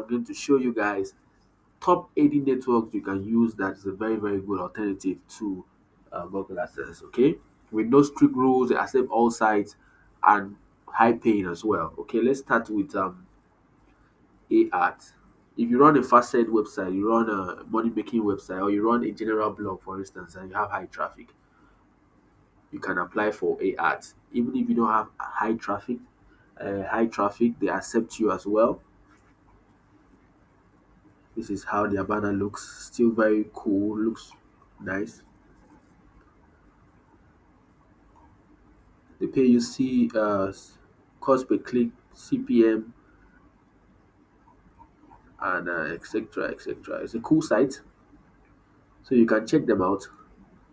I'm going to show you guys top 80 networks you can use that is a very, very good alternative to Google Adsense. Okay, with no strict rules, they accept all sites and high paying as well. Okay, let's start with AArt. If you run a facet website, you run a money making website, or you run a general blog, for instance, and you have high traffic, you can apply for AArt. Even if you don't have high traffic, they accept you as well. This is how their banner looks. Still very cool. Looks nice. They pay you cost per click, CPM, and etc. etc. It's a cool site, so you can check them out.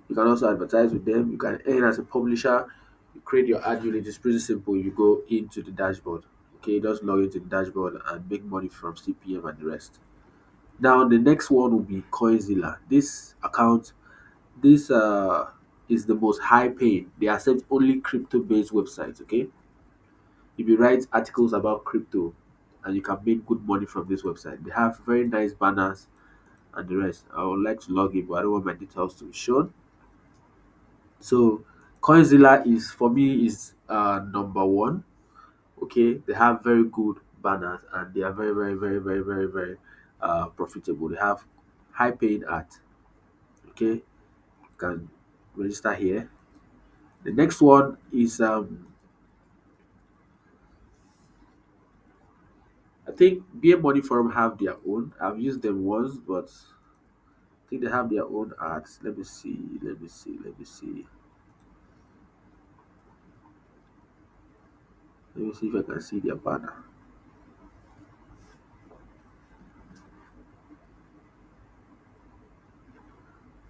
You can also advertise with them. You can earn as a publisher. You create your ad unit. It's pretty simple. You go into the dashboard. Okay, just log into the dashboard and make money from CPM and the rest. Now the next one will be Coinzilla. This is the most high paying. They accept only crypto based websites. Okay, if you write articles about crypto, and you can make good money from this website. They have very nice banners and the rest. I would like to log in, but I don't want my details to be shown. So Coinzilla is for me is number one. Okay, they have very good banners and they are very, very, very, very, very, very profitable. They have high paying ads. Okay, you can register here. The next one is I think BM Money Forum have their own. I've used them once, but I think they have their own ads. Let me see. Let me see. Let me see. Let me see if I can see their banner.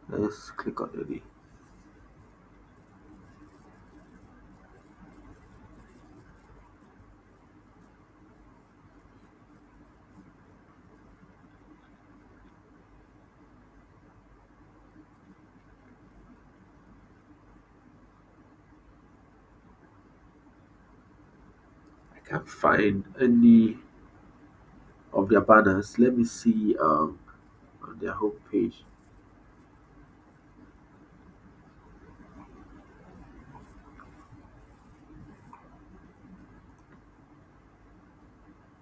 Let's click on it. I can't find any of their banners. Let me see on their homepage.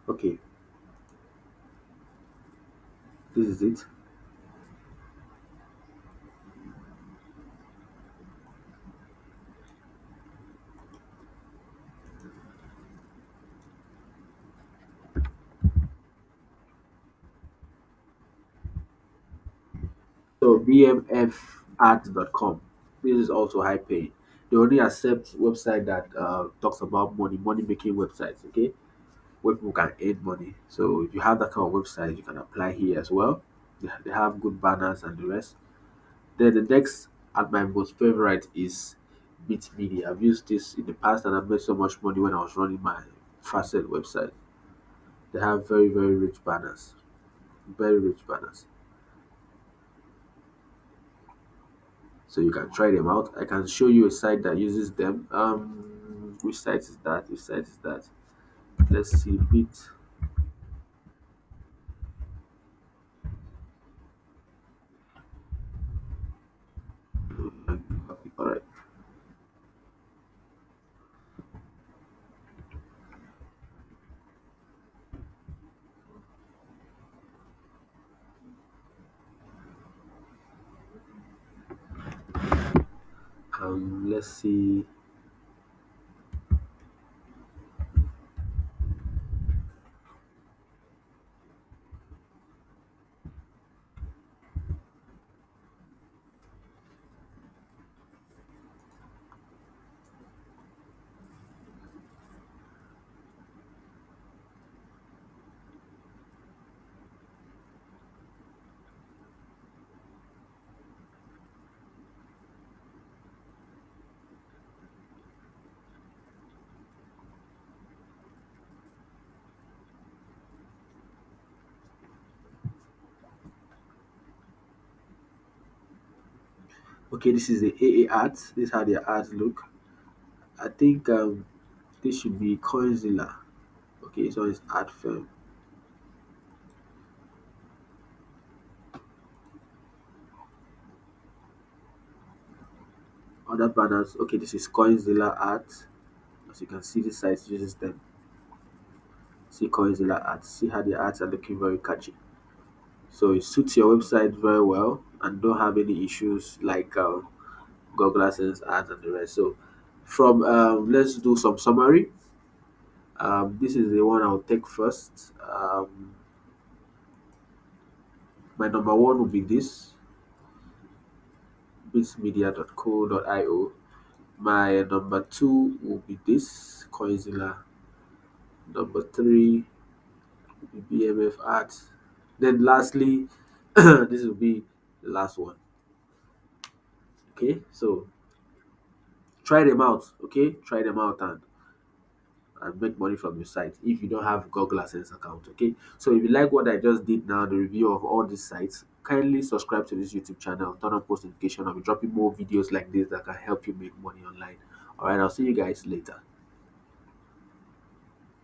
Okay, this is it. So bmfads.com. This is also high paying. They only accept website that talks about money making websites. Okay, where people can earn money. So if you have that kind of website, you can apply here as well. They have good banners and the rest. Then the next and my most favorite is Bit Media. I've used this in the past and I've made so much money when I was running my facet website. They have very, very rich banners. Very rich banners. So you can try them out. I can show you a site that uses them. Which site is that? Which site is that? Let's see. Bit. All right. Let's see. Okay, this is the AA ads. This is how their ads look. I think this should be Coinzilla. Okay, so it's ad firm. Other banners, okay, this is Coinzilla art. As you can see, this site uses them. See Coinzilla art. See how the arts are looking very catchy. So it suits your website very well and don't have any issues like Google AdSense ads and the rest. So from let's do some summary. This is the one I'll take first. My number one will be this bitsmedia.co.io. My number two will be this Coinzilla. Number three will be BMF Art. Then lastly, this will be the last one. Okay, so try them out. Okay, try them out and make money from your site if you don't have Google AdSense account. Okay, so if you like what I just did now, the review of all these sites, kindly subscribe to this YouTube channel, turn on post notification. I'll be dropping more videos like this that can help you make money online. All right, I'll see you guys later.